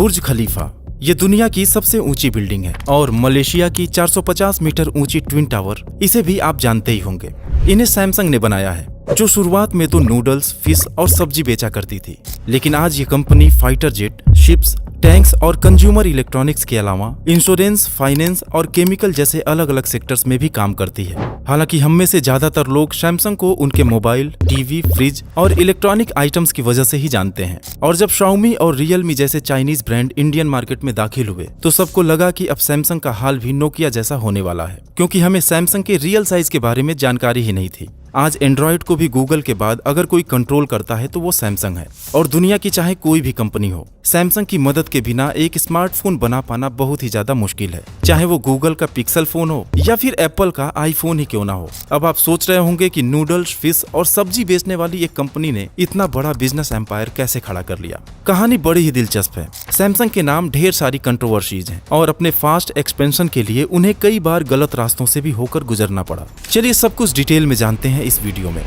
बुर्ज खलीफा ये दुनिया की सबसे ऊंची बिल्डिंग है और मलेशिया की 450 मीटर ऊंची ट्विन टावर, इसे भी आप जानते ही होंगे। इन्हें सैमसंग ने बनाया है, जो शुरुआत में तो नूडल्स, फिश और सब्जी बेचा करती थी, लेकिन आज ये company fighter jet, ships, tanks और कंज्यूमर इलेक्ट्रॉनिक्स के अलावा इंश्योरेंस, फाइनेंस और केमिकल जैसे अलग अलग सेक्टर्स में भी काम करती है। हालांकि हम में से ज्यादातर लोग सैमसंग को उनके मोबाइल, टीवी, फ्रिज और इलेक्ट्रॉनिक आइटम्स की वजह से ही जानते हैं। और जब शाओमी और रियलमी जैसे चाइनीज ब्रांड इंडियन मार्केट में दाखिल हुए तो सबको लगा कि अब सैमसंग का हाल भी नोकिया जैसा होने वाला है, क्योंकि हमें सैमसंग के रियल साइज के बारे में जानकारी ही नहीं थी। आज एंड्रॉइड को भी गूगल के बाद अगर कोई कंट्रोल करता है तो वो सैमसंग है। और दुनिया की चाहे कोई भी कंपनी हो, सैमसंग की मदद के बिना एक स्मार्टफोन बना पाना बहुत ही ज्यादा मुश्किल है, चाहे वो गूगल का पिक्सल फोन हो या फिर एप्पल का आईफोन ही क्यों ना हो। अब आप सोच रहे होंगे कि नूडल्स, फिश और सब्जी बेचने वाली एक कंपनी ने इतना बड़ा बिजनेस एम्पायर कैसे खड़ा कर लिया। कहानी बड़ी ही दिलचस्प है। सैमसंग के नाम ढेर सारी कंट्रोवर्सीज हैं और अपने फास्ट एक्सपेंशन के लिए उन्हें कई बार गलत रास्तों से भी होकर गुजरना पड़ा। चलिए सब कुछ डिटेल में जानते हैं इस वीडियो में।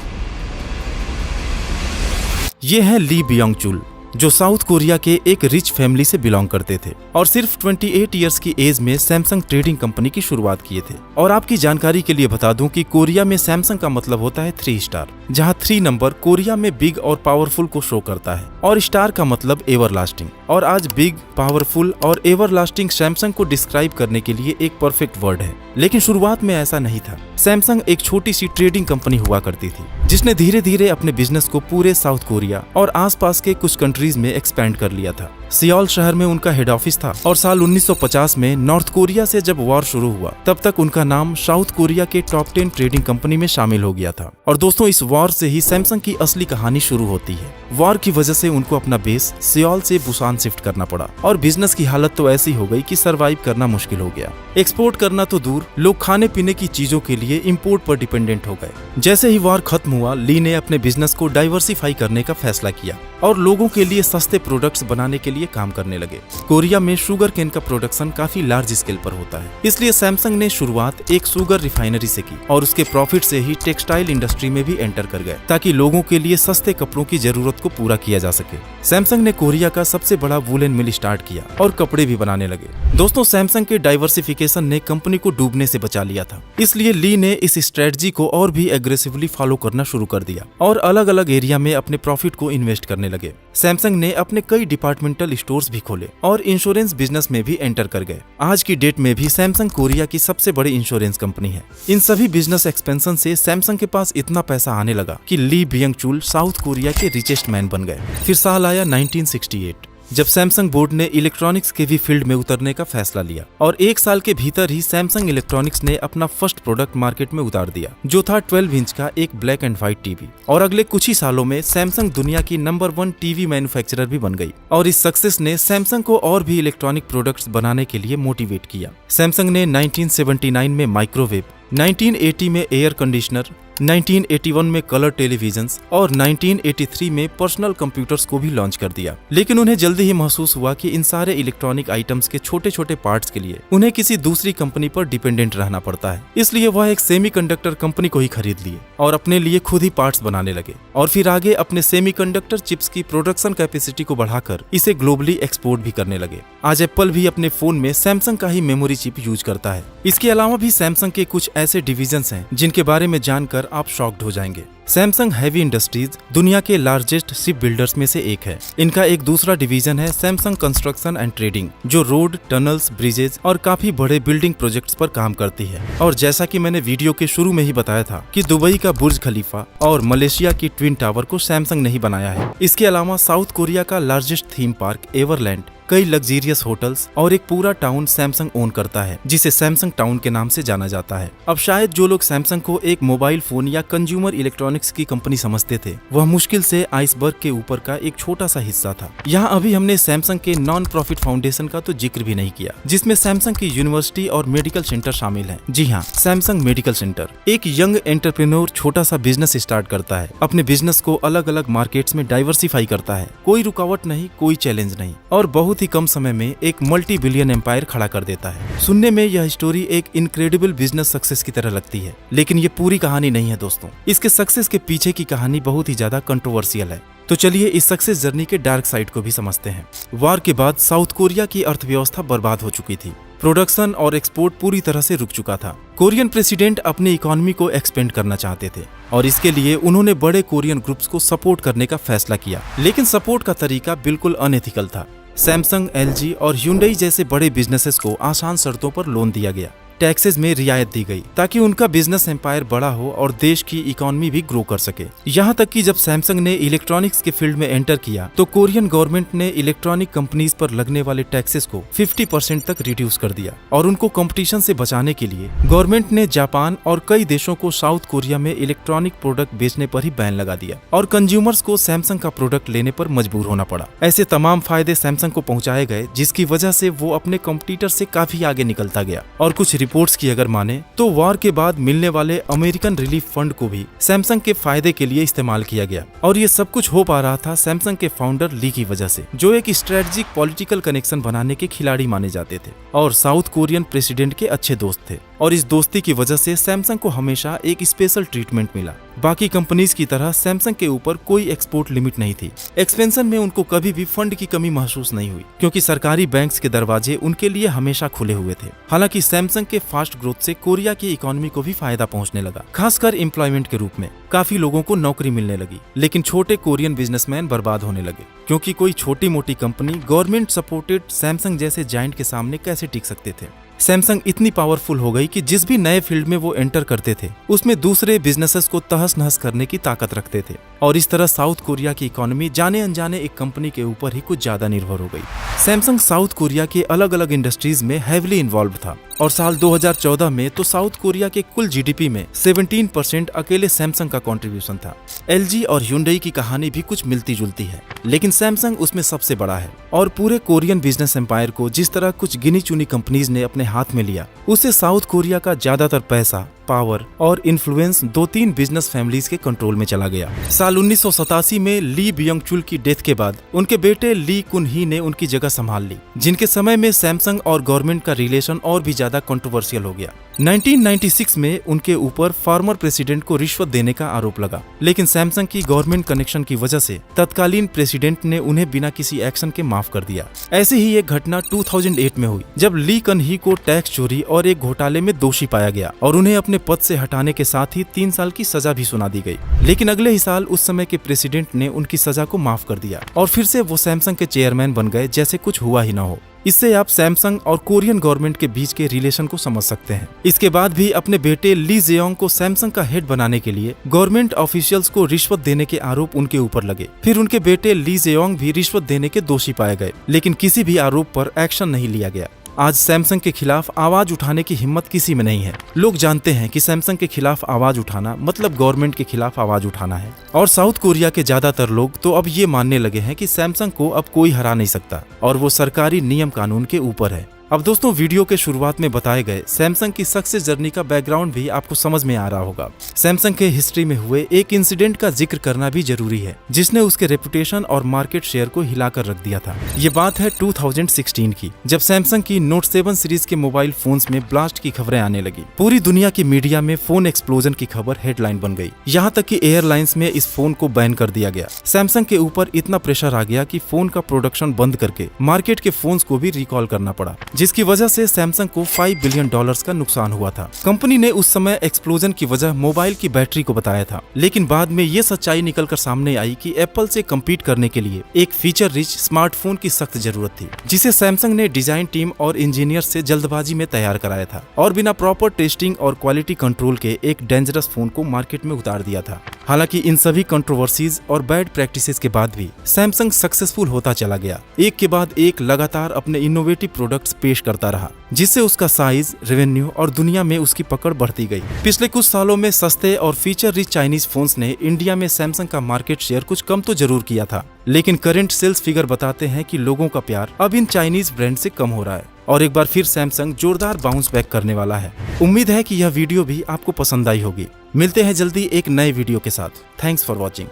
ये है ली बियोंग चुल, जो साउथ कोरिया के एक रिच फैमिली से बिलोंग करते थे और सिर्फ 28 इयर्स की एज में सैमसंग ट्रेडिंग कंपनी की शुरुआत किए थे। और आपकी जानकारी के लिए बता दूं कि कोरिया में सैमसंग का मतलब होता है 3 स्टार, जहां 3 नंबर कोरिया में बिग और पावरफुल को शो करता है और स्टार का मतलब एवरलास्टिंग। और आज बिग, पावरफुल और एवरलास्टिंग सैमसंग को डिस्क्राइब करने के लिए एक परफेक्ट वर्ड है। लेकिन शुरुआत में ऐसा नहीं था। सैमसंग एक छोटी सी ट्रेडिंग कंपनी हुआ करती थी, जिसने धीरे धीरे अपने बिजनेस को पूरे साउथ कोरिया और आसपास के कुछ कंट्रीज में एक्सपैंड कर लिया था। सियोल शहर में उनका हेड ऑफिस था और साल 1950 में नॉर्थ कोरिया से जब वॉर शुरू हुआ तब तक उनका नाम साउथ कोरिया के टॉप 10 ट्रेडिंग कंपनी में शामिल हो गया था। और दोस्तों, इस वॉर से ही सैमसंग की असली कहानी शुरू होती है। वॉर की वजह से उनको अपना बेस सियोल से बुसान शिफ्ट करना पड़ा और बिजनेस की हालत तो ऐसी हो गई कि सरवाइव करना मुश्किल हो गया। एक्सपोर्ट करना तो दूर, लोग खाने पीने की चीजों के लिए इम्पोर्ट पर डिपेंडेंट हो गए। जैसे ही वॉर खत्म हुआ, ली ने अपने बिजनेस को डाइवर्सिफाई करने का फैसला किया और लोगों के लिए सस्ते प्रोडक्ट्स बनाने के लिए काम करने लगे। कोरिया में शुगर केन का प्रोडक्शन काफी लार्ज स्केल पर होता है, इसलिए सैमसंग ने शुरुआत एक शुगर रिफाइनरी से की और उसके प्रॉफिट से ही टेक्सटाइल इंडस्ट्री में भी एंटर कर गए, ताकि लोगों के लिए सस्ते कपड़ों की जरूरत को पूरा किया जा सके। सैमसंग ने कोरिया का सबसे बड़ा वूलन मिल स्टार्ट किया और कपड़े भी बनाने लगे। दोस्तों, सैमसंग के डाइवर्सिफिकेशन ने कंपनी को डूबने से बचा लिया था, इसलिए ली ने इस स्ट्रेटजी को और भी एग्रेसिवली फॉलो करना शुरू कर दिया और अलग अलग एरिया में अपने प्रॉफिट को इन्वेस्ट करने लगे। सैमसंग ने अपने कई डिपार्टमेंटल स्टोर्स भी खोले और इंश्योरेंस बिजनेस में भी एंटर कर गए। आज की डेट में भी सैमसंग कोरिया की सबसे बड़ी इंश्योरेंस कंपनी है। इन सभी बिजनेस एक्सपेंशन से सैमसंग के पास इतना पैसा आने लगा कि ली बियोंग चुल साउथ कोरिया के रिचेस्ट मैन बन गए। फिर साल आया 1968, जब सैमसंग बोर्ड ने इलेक्ट्रॉनिक्स के भी फील्ड में उतरने का फैसला लिया और 1 साल के भीतर ही सैमसंग इलेक्ट्रॉनिक्स ने अपना फर्स्ट प्रोडक्ट मार्केट में उतार दिया, जो था 12 इंच का एक ब्लैक एंड व्हाइट टीवी। और अगले कुछ ही सालों में सैमसंग दुनिया की नंबर 1 टीवी मैन्युफैक्चरर भी बन गई और इस सक्सेस ने सैमसंग को और भी इलेक्ट्रॉनिक प्रोडक्ट्स बनाने के लिए मोटिवेट किया। सैमसंग ने 1979 में माइक्रोवेव, 1980 में एयर कंडीशनर, 1981 में कलर टेलीविजन्स और 1983 में पर्सनल कंप्यूटर्स को भी लॉन्च कर दिया। लेकिन उन्हें जल्दी ही महसूस हुआ कि इन सारे इलेक्ट्रॉनिक आइटम्स के छोटे छोटे पार्ट्स के लिए उन्हें किसी दूसरी कंपनी पर डिपेंडेंट रहना पड़ता है। इसलिए वह एक सेमीकंडक्टर कंपनी को ही खरीद लिए और अपने लिए खुद ही पार्ट्स बनाने लगे और फिर आगे अपने सेमीकंडक्टर चिप्स की प्रोडक्शन कैपेसिटी को बढ़ाकर इसे ग्लोबली एक्सपोर्ट भी करने लगे। आज एप्पल भी अपने फोन में सैमसंग का ही मेमोरी चिप यूज करता है। इसके अलावा भी सैमसंग के कुछ ऐसे डिविजन्स हैं जिनके बारे में जानकर आप शॉक्ड हो जाएंगे। सैमसंग हैवी इंडस्ट्रीज दुनिया के लार्जेस्ट शिप बिल्डर्स में से एक है। इनका एक दूसरा डिवीजन है सैमसंग कंस्ट्रक्शन एंड ट्रेडिंग, जो रोड, टनल्स, ब्रिजेज और काफी बड़े बिल्डिंग प्रोजेक्ट्स पर काम करती है। और जैसा कि मैंने वीडियो के शुरू में ही बताया था कि दुबई का बुर्ज खलीफा और मलेशिया की ट्विन टावर को सैमसंग ने ही बनाया है। इसके अलावा साउथ कोरिया का लार्जेस्ट थीम पार्क एवरलैंड, कई लग्जीरियस होटल्स और एक पूरा टाउन सैमसंग ओन करता है, जिसे सैमसंग टाउन के नाम से जाना जाता है। अब शायद जो लोग सैमसंग को एक मोबाइल फोन या कंज्यूमर इलेक्ट्रॉनिक्स की कंपनी समझते थे, वह मुश्किल से आइसबर्ग के ऊपर का एक छोटा सा हिस्सा था। यहाँ अभी हमने सैमसंग के नॉन प्रॉफिट फाउंडेशन का तो जिक्र भी नहीं किया, जिसमें सैमसंग की यूनिवर्सिटी और मेडिकल सेंटर शामिल है। जी हाँ, सैमसंग मेडिकल सेंटर। एक यंग एंटरप्रेन्योर छोटा सा बिजनेस स्टार्ट करता है, अपने बिजनेस को अलग अलग मार्केट्स में डाइवर्सिफाई करता है। कोई रुकावट नहीं, कोई चैलेंज नहीं और बहुत ही कम समय में एक मल्टी बिलियन एम्पायर खड़ा कर देता है। सुनने में यह स्टोरी एक इनक्रेडिबल बिजनेस सक्सेस की तरह लगती है, लेकिन ये पूरी कहानी नहीं है दोस्तों। इसके सक्सेस के पीछे की कहानी बहुत ही ज्यादा कंट्रोवर्शियल है। तो चलिए इस सक्सेस जर्नी के डार्क साइड को भी समझते हैं। वार के बाद साउथ कोरिया की अर्थव्यवस्था बर्बाद हो चुकी थी। प्रोडक्शन और एक्सपोर्ट पूरी तरह से रुक चुका था। कोरियन प्रेसिडेंट अपनी इकोनॉमी को एक्सपेंड करना चाहते थे और इसके लिए उन्होंने बड़े कोरियन ग्रुप्स को सपोर्ट करने का फैसला किया, लेकिन सपोर्ट का तरीका बिल्कुल अनएथिकल था। सैमसंग, LG और Hyundai जैसे बड़े बिजनेसेस को आसान शर्तों पर लोन दिया गया, टैक्सेस में रियायत दी गई ताकि उनका बिजनेस एम्पायर बड़ा हो और देश की इकोनॉमी भी ग्रो कर सके। यहाँ तक कि जब सैमसंग ने इलेक्ट्रॉनिक्स के फील्ड में एंटर किया तो कोरियन गवर्नमेंट ने इलेक्ट्रॉनिक कंपनीज पर लगने वाले टैक्सेस को 50% तक रिड्यूस कर दिया और उनको कंपटीशन से बचाने के लिए गवर्नमेंट ने जापान और कई देशों को साउथ कोरिया में इलेक्ट्रॉनिक प्रोडक्ट बेचने पर ही बैन लगा दिया और कंज्यूमर्स को सैमसंग का प्रोडक्ट लेने पर मजबूर होना पड़ा। ऐसे तमाम फायदे सैमसंग को पहुंचाए गए जिसकी वजह से वो अपने कॉम्पिटिटर से काफी आगे निकलता गया। और कुछ रिपोर्ट्स की अगर माने तो वार के बाद मिलने वाले अमेरिकन रिलीफ फंड को भी सैमसंग के फायदे के लिए इस्तेमाल किया गया और ये सब कुछ हो पा रहा था सैमसंग के फाउंडर ली की वजह से, जो एक स्ट्रेटेजिक पॉलिटिकल कनेक्शन बनाने के खिलाड़ी माने जाते थे और साउथ कोरियन प्रेसिडेंट के अच्छे दोस्त थे। और इस दोस्ती की वजह से सैमसंग को हमेशा एक स्पेशल ट्रीटमेंट मिला। बाकी कंपनीज की तरह सैमसंग के ऊपर कोई एक्सपोर्ट लिमिट नहीं थी। एक्सपेंशन में उनको कभी भी फंड की कमी महसूस नहीं हुई क्योंकि सरकारी बैंक्स के दरवाजे उनके लिए हमेशा खुले हुए थे। हालांकि सैमसंग के फास्ट ग्रोथ से कोरिया की इकोनॉमी को भी फायदा पहुंचने लगा, खासकर एम्प्लॉयमेंट के रूप में। काफी लोगों को नौकरी मिलने लगी, लेकिन छोटे कोरियन बिजनेसमैन बर्बाद होने लगे क्योंकि कोई छोटी मोटी कंपनी गवर्नमेंट सपोर्टेड सैमसंग जैसे जायंट के सामने कैसे टिक सकते थे। सैमसंग इतनी पावरफुल हो गई कि जिस भी नए फील्ड में वो एंटर करते थे उसमें दूसरे बिजनेसेस को तहस नहस करने की ताकत रखते थे और इस तरह साउथ कोरिया की इकोनॉमी जाने अनजाने एक कंपनी के ऊपर ही कुछ ज्यादा निर्भर हो गई। सैमसंग साउथ कोरिया के अलग अलग इंडस्ट्रीज में हैविली इन्वॉल्व था और साल 2014 में तो साउथ कोरिया के कुल GDP में 17% अकेले सैमसंग का कंट्रीब्यूशन था। LG और Hyundai की कहानी भी कुछ मिलती जुलती है, लेकिन सैमसंग उसमें सबसे बड़ा है और पूरे कोरियन बिजनेस एम्पायर को जिस तरह कुछ गिनी चुनी कंपनीज ने अपने हाथ में लिया, उससे साउथ कोरिया का ज्यादातर पैसा, पावर और इन्फ्लुएंस 2-3 बिजनेस फैमिलीज के कंट्रोल में चला गया। साल 1987 में ली बियोंग चुल की डेथ के बाद उनके बेटे ली कुन ही ने उनकी जगह संभाल ली, जिनके समय में सैमसंग और गवर्नमेंट का रिलेशन और भी ज्यादा कंट्रोवर्शियल हो गया। 1996 में उनके ऊपर फॉर्मर प्रेसिडेंट को रिश्वत देने का आरोप लगा, लेकिन सैमसंग की गवर्नमेंट कनेक्शन की वजह से तत्कालीन प्रेसिडेंट ने उन्हें बिना किसी एक्शन के माफ कर दिया। ऐसी ही एक घटना 2008 में हुई जब ली कन ही को टैक्स चोरी और एक घोटाले में दोषी पाया गया और उन्हें अपने पद से हटाने के साथ ही 3 साल की सजा भी सुना दी गई। लेकिन अगले ही साल उस समय के प्रेसिडेंट ने उनकी सजा को माफ कर दिया और फिर से वो सैमसंग के चेयरमैन बन गए जैसे कुछ हुआ ही ना हो। इससे आप सैमसंग और कोरियन गवर्नमेंट के बीच के रिलेशन को समझ सकते हैं। इसके बाद भी अपने बेटे ली जेयोंग को सैमसंग का हेड बनाने के लिए गवर्नमेंट ऑफिशियल्स को रिश्वत देने के आरोप उनके ऊपर लगे। फिर उनके बेटे ली जेयोंग भी रिश्वत देने के दोषी पाए गए, लेकिन किसी भी आरोप पर एक्शन नहीं लिया गया। आज सैमसंग के खिलाफ आवाज उठाने की हिम्मत किसी में नहीं है। लोग जानते हैं कि सैमसंग के खिलाफ आवाज उठाना मतलब गवर्नमेंट के खिलाफ आवाज उठाना है और साउथ कोरिया के ज्यादातर लोग तो अब ये मानने लगे हैं कि सैमसंग को अब कोई हरा नहीं सकता और वो सरकारी नियम कानून के ऊपर है। अब दोस्तों, वीडियो के शुरुआत में बताए गए सैमसंग की सक्सेस जर्नी का बैकग्राउंड भी आपको समझ में आ रहा होगा। सैमसंग के हिस्ट्री में हुए एक इंसिडेंट का जिक्र करना भी जरूरी है जिसने उसके रेपुटेशन और मार्केट शेयर को हिलाकर रख दिया था। ये बात है 2016 की, जब सैमसंग की नोट 7 सीरीज के मोबाइल फोन्स में ब्लास्ट की खबरें आने लगी। पूरी दुनिया की मीडिया में फोन एक्सप्लोजन की खबर हेडलाइन बन गई। यहाँ तक कि एयरलाइंस में इस फोन को बैन कर दिया गया। सैमसंग के ऊपर इतना प्रेशर आ गया कि फोन का प्रोडक्शन बंद करके मार्केट के फोन्स को भी रिकॉल करना पड़ा, जिसकी वजह से सैमसंग को $5 बिलियन का नुकसान हुआ था। कंपनी ने उस समय एक्सप्लोजन की वजह मोबाइल की बैटरी को बताया था, लेकिन बाद में ये सच्चाई निकलकर सामने आई कि एप्पल से कम्पीट करने के लिए एक फीचर रिच स्मार्टफोन की सख्त जरूरत थी, जिसे सैमसंग ने डिजाइन टीम और इंजीनियर से जल्दबाजी में तैयार कराया था और बिना प्रॉपर टेस्टिंग और क्वालिटी कंट्रोल के एक डेंजरस फोन को मार्केट में उतार दिया था। हालांकि इन सभी कंट्रोवर्सीज और बैड प्रैक्टिसेस के बाद भी सैमसंग सक्सेसफुल होता चला गया। एक के बाद एक लगातार अपने इनोवेटिव प्रोडक्ट्स पेश करता रहा, जिससे उसका साइज, रेवेन्यू और दुनिया में उसकी पकड़ बढ़ती गई। पिछले कुछ सालों में सस्ते और फीचर रिच चाइनीज फोन्स ने इंडिया में सैमसंग का मार्केट शेयर कुछ कम तो जरूर किया था, लेकिन करंट सेल्स फिगर बताते हैं कि लोगों का प्यार अब इन चाइनीज ब्रांड से कम हो रहा है और एक बार फिर सैमसंग जोरदार बाउंस बैक करने वाला है। उम्मीद है कि यह वीडियो भी आपको पसंद आई होगी। मिलते हैं जल्दी एक नए वीडियो के साथ। Thanks for watching.